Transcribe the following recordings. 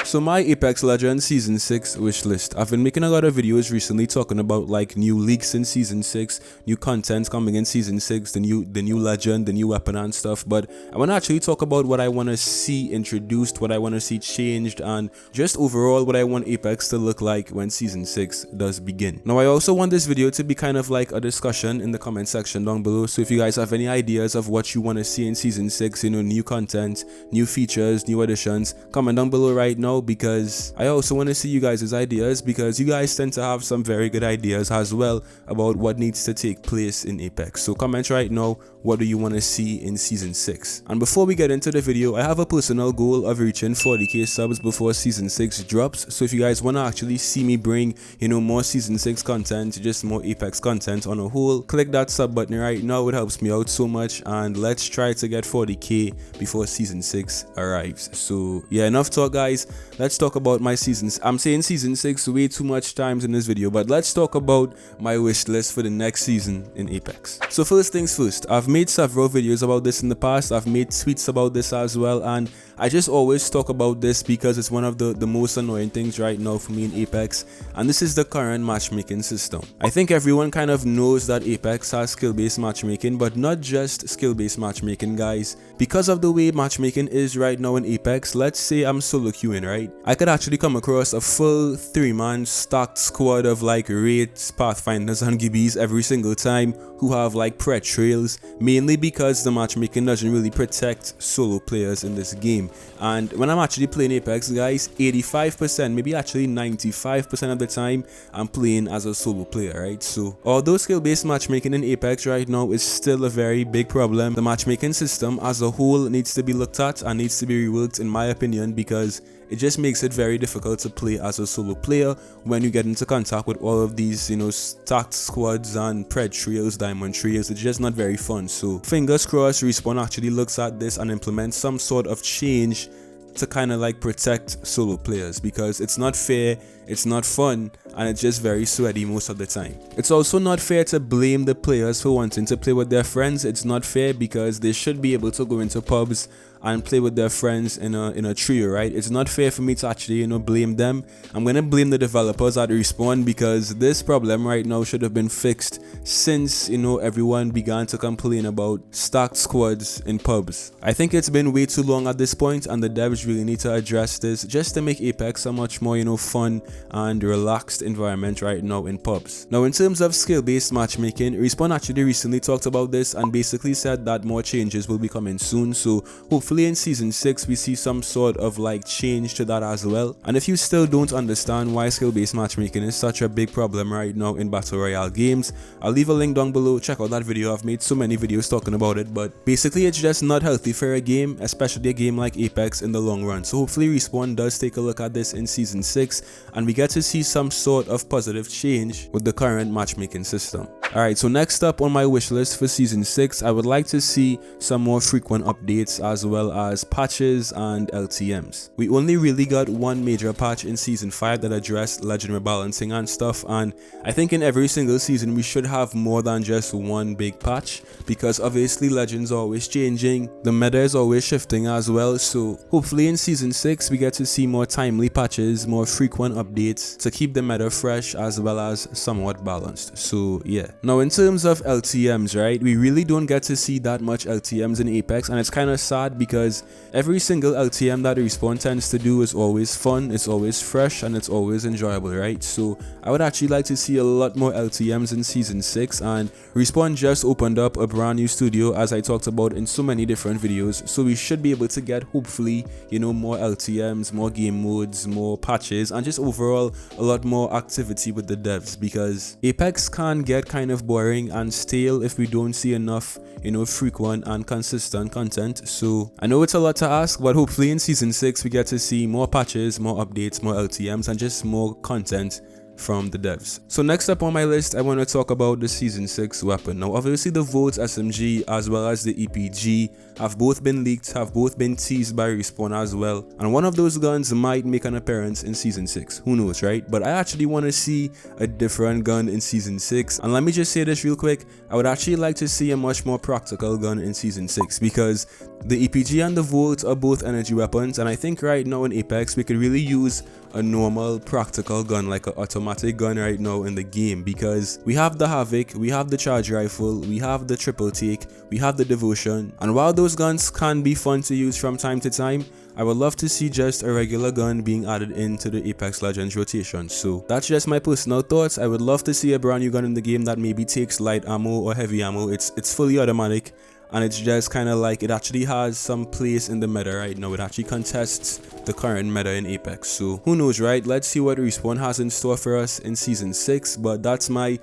So my Apex Legends Season 6 wishlist. I've been making a lot of videos recently talking about like new leaks in Season 6, new content coming in Season 6, the new legend, the new weapon and stuff, but I want to actually talk about what I want to see introduced, what I want to see changed, and just overall what I want Apex to look like when Season 6 does begin. Now I also want this video to be kind of like a discussion in the comment section down below, so if you guys have any ideas of what you want to see in Season 6, new content, new features, new additions, comment down below right now, because I also want to see you guys' ideas, because you guys tend to have some very good ideas as well about what needs to take place in Apex. So comment right now, what do you want to see in Season 6? And before we get into the video, I have a personal goal of reaching 40k subs before Season 6 drops. So if you guys want to actually see me bring, more Season 6 content, just more Apex content on a whole, click that sub button right now. It helps me out so much, and let's try to get 40k before Season 6 arrives. So yeah, enough talk guys. Let's talk about my seasons. I'm saying Season 6 way too much times in this video, but let's talk about my wish list for the next season in Apex. So first things first, I've made several videos about this in the past. I've made tweets about this as well, and I just always talk about this because it's one of the most annoying things right now for me in Apex, and this is the current matchmaking system. I think everyone kind of knows that Apex has skill-based matchmaking, but not just skill-based matchmaking guys. Because of the way matchmaking is right now in Apex, let's say I'm solo queuing, right? I could actually come across a full 3-man stacked squad of like Wraiths, Pathfinders and Gibbies every single time who have like pred trails, mainly because the matchmaking doesn't really protect solo players in this game. And when I'm actually playing Apex guys, 85%, maybe actually 95% of the time, I'm playing as a solo player, right? So although skill-based matchmaking in Apex right now is still a very big problem, the matchmaking system as a whole needs to be looked at and needs to be reworked in my opinion, because it just makes it very difficult to play as a solo player when you get into contact with all of these, stacked squads and pred trails, diamond trails. It's just not very fun. So fingers crossed Respawn actually looks at this and implements some sort of change to kind of like protect solo players, because it's not fair, it's not fun, and it's just very sweaty most of the time. It's also not fair to blame the players for wanting to play with their friends. It's not fair because they should be able to go into pubs and play with their friends in a trio, right? It's not fair for me to actually blame them. I'm gonna blame the developers at Respawn, because this problem right now should have been fixed since everyone began to complain about stacked squads in pubs. I think it's been way too long at this point, and the devs really need to address this just to make Apex a much more fun and relaxed environment right now in pubs. Now in terms of skill-based matchmaking, Respawn actually recently talked about this and basically said that more changes will be coming soon. So hopefully in Season 6 we see some sort of like change to that as well. And if you still don't understand why skill-based matchmaking is such a big problem right now in battle royale games, I'll leave a link down below. Check out that video. I've made so many videos talking about it, but basically it's just not healthy for a game, especially a game like Apex, in the long run. So hopefully Respawn does take a look at this in Season 6 and we get to see some sort of positive change with the current matchmaking system. Alright, so next up on my wish list for Season 6, I would like to see some more frequent updates as well as patches and LTMs. We only really got one major patch in Season 5 that addressed legend rebalancing and stuff, and I think in every single season we should have more than just one big patch, because obviously legends are always changing, the meta is always shifting as well. So hopefully in Season 6 we get to see more timely patches, more frequent updates to keep the meta fresh as well as somewhat balanced. So yeah. Now in terms of LTMs, right, we really don't get to see that much LTMs in Apex, and it's kind of sad because every single LTM that Respawn tends to do is always fun, it's always fresh, and it's always enjoyable, right? So I would actually like to see a lot more LTMs in Season 6, and Respawn just opened up a brand new studio, as I talked about in so many different videos, so we should be able to get hopefully more LTMs, more game modes, more patches, and just overall a lot more activity with the devs, because Apex can get kind of boring and stale if we don't see enough frequent and consistent content. So I know it's a lot to ask, but hopefully in Season 6 we get to see more patches, more updates, more LTMs, and just more content from the devs. So next up on my list, I want to talk about the Season 6 weapon. Now obviously the Volt's SMG as well as the EPG have both been leaked, have both been teased by Respawn as well, and one of those guns might make an appearance in Season 6, who knows, right? But I actually want to see a different gun in Season 6, and let me just say this real quick, I would actually like to see a much more practical gun in Season 6, because the EPG and the Volt are both energy weapons, and I think right now in Apex we could really use a normal practical gun, like an automatic gun right now in the game, because we have the Havoc, we have the charge rifle, we have the triple take, we have the devotion, and while those guns can be fun to use from time to time, I would love to see just a regular gun being added into the Apex Legends rotation. So that's just my personal thoughts. I would love to see a brand new gun in the game that maybe takes light ammo or heavy ammo. It's fully automatic, and it's just kind of like it actually has some place in the meta right now. It actually contests the current meta in Apex. So who knows, right? Let's see what Respawn has in store for us in Season 6, but that's my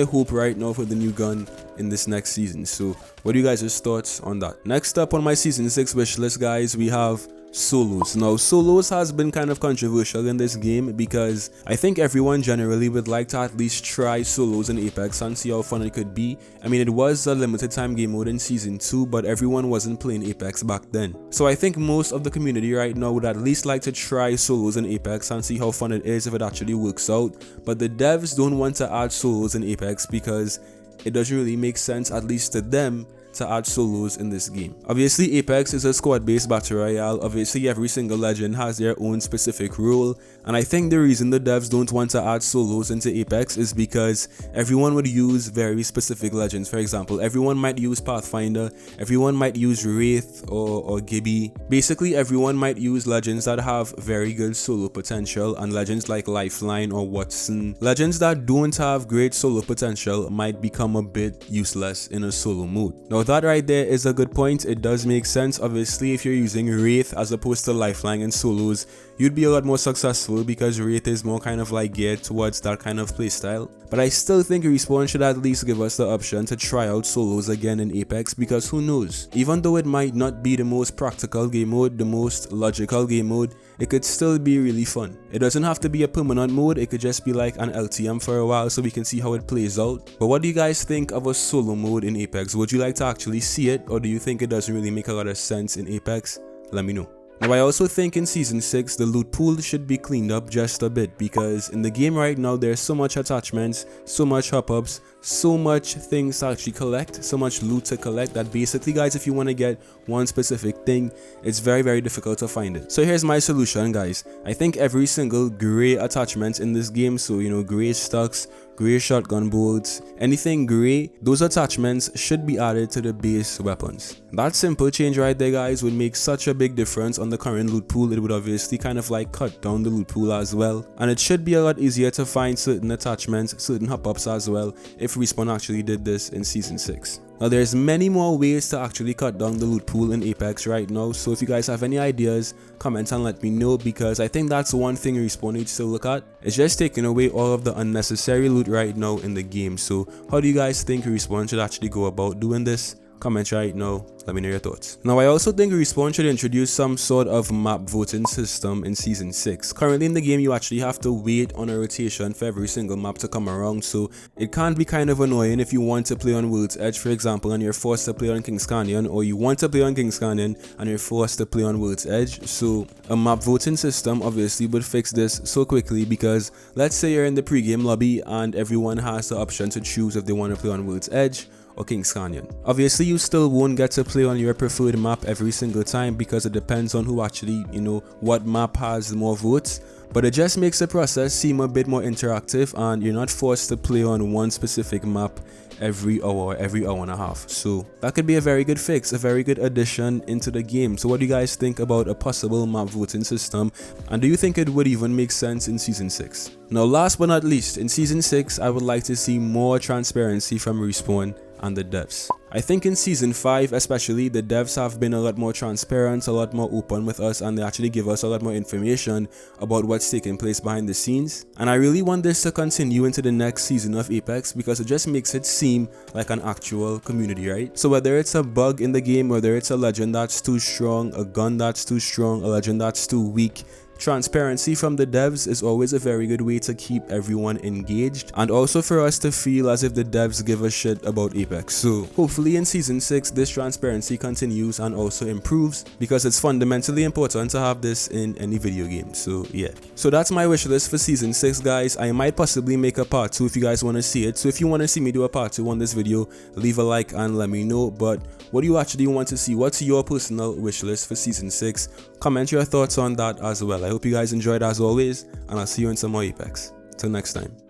hope right now for the new gun in this next season. So what are you guys' thoughts on that? Next up on my Season 6 wish list, guys, we have solos. Now solos has been kind of controversial in this game because I think everyone generally would like to at least try solos in Apex and see how fun it could be. I mean, it was a limited time game mode in Season 2, but everyone wasn't playing Apex back then. So I think most of the community right now would at least like to try solos in Apex and see how fun it is if it actually works out. But the devs don't want to add solos in Apex because it doesn't really make sense, at least to them, to add solos in this game. Obviously Apex is a squad-based battle royale. Obviously every single legend has their own specific role, and I think the reason the devs don't want to add solos into Apex is because everyone would use very specific legends. For example, everyone might use Pathfinder, everyone might use Wraith or Gibby. Basically everyone might use legends that have very good solo potential, and legends like Lifeline or Watson, legends that don't have great solo potential, might become a bit useless in a solo mode. Now that right there is a good point. It does make sense. Obviously if you're using Wraith as opposed to Lifeline in solos, you'd be a lot more successful because Wraith is more kind of like geared towards that kind of playstyle. But I still think Respawn should at least give us the option to try out solos again in Apex, because who knows, even though it might not be the most practical game mode, the most logical game mode, it could still be really fun. It doesn't have to be a permanent mode, it could just be like an LTM for a while so we can see how it plays out. But what do you guys think of a solo mode in Apex? Would you like to actually see it, or do you think it doesn't really make a lot of sense in Apex? Let me know. Now I also think in Season 6 the loot pool should be cleaned up just a bit, because in the game right now there's so much attachments, so much hop-ups, so much things to actually collect, so much loot to collect, that basically guys, if you want to get one specific thing, it's very difficult to find it. So here's my solution, guys. I think every single gray attachment in this game, so you know, gray stocks, gray shotgun bolts, anything gray, those attachments should be added to the base weapons. That simple change right there, guys, would make such a big difference on the current loot pool. It would obviously kind of like cut down the loot pool as well, and it should be a lot easier to find certain attachments, certain hop-ups as well, if Respawn actually did this in Season 6. Now there's many more ways to actually cut down the loot pool in Apex right now, so if you guys have any ideas, comment and let me know, because I think that's one thing Respawn needs to look at. It's just taking away all of the unnecessary loot right now in the game. So how do you guys think Respawn should actually go about doing this? Comment right now, let me know your thoughts. Now I also think Respawn should introduce some sort of map voting system in Season 6. Currently in the game you actually have to wait on a rotation for every single map to come around, so it can be kind of annoying if you want to play on World's Edge, for example, and you're forced to play on King's Canyon, or you want to play on King's Canyon and you're forced to play on World's Edge. So a map voting system obviously would fix this so quickly, because let's say you're in the pre-game lobby and everyone has the option to choose if they want to play on World's Edge or King's Canyon. Obviously you still won't get to play on your preferred map every single time, because it depends on who actually, you know, what map has more votes, but it just makes the process seem a bit more interactive, and you're not forced to play on one specific map every hour, every hour and a half. So that could be a very good fix, a very good addition into the game. So what do you guys think about a possible map voting system, and do you think it would even make sense in Season 6? Now last but not least, in Season 6 I would like to see more transparency from Respawn and the devs. I think in Season 5 especially, the devs have been a lot more transparent, a lot more open with us, and they actually give us a lot more information about what's taking place behind the scenes. And I really want this to continue into the next season of Apex, because it just makes it seem like an actual community, right? So whether it's a bug in the game, whether it's a legend that's too strong, a gun that's too strong, a legend that's too weak, Transparency from the devs is always a very good way to keep everyone engaged, and also for us to feel as if the devs give a shit about Apex. So hopefully in Season 6 this transparency continues and also improves, because it's fundamentally important to have this in any video game. So yeah. So that's my wish list for Season 6, guys. I might possibly make a part 2 if you guys want to see it. So if you want to see me do a part 2 on this video, leave a like and let me know. But what do you actually want to see? What's your personal wish list for Season 6? Comment your thoughts on that as well. I hope you guys enjoyed as always, and I'll see you in some more Apex. Till next time.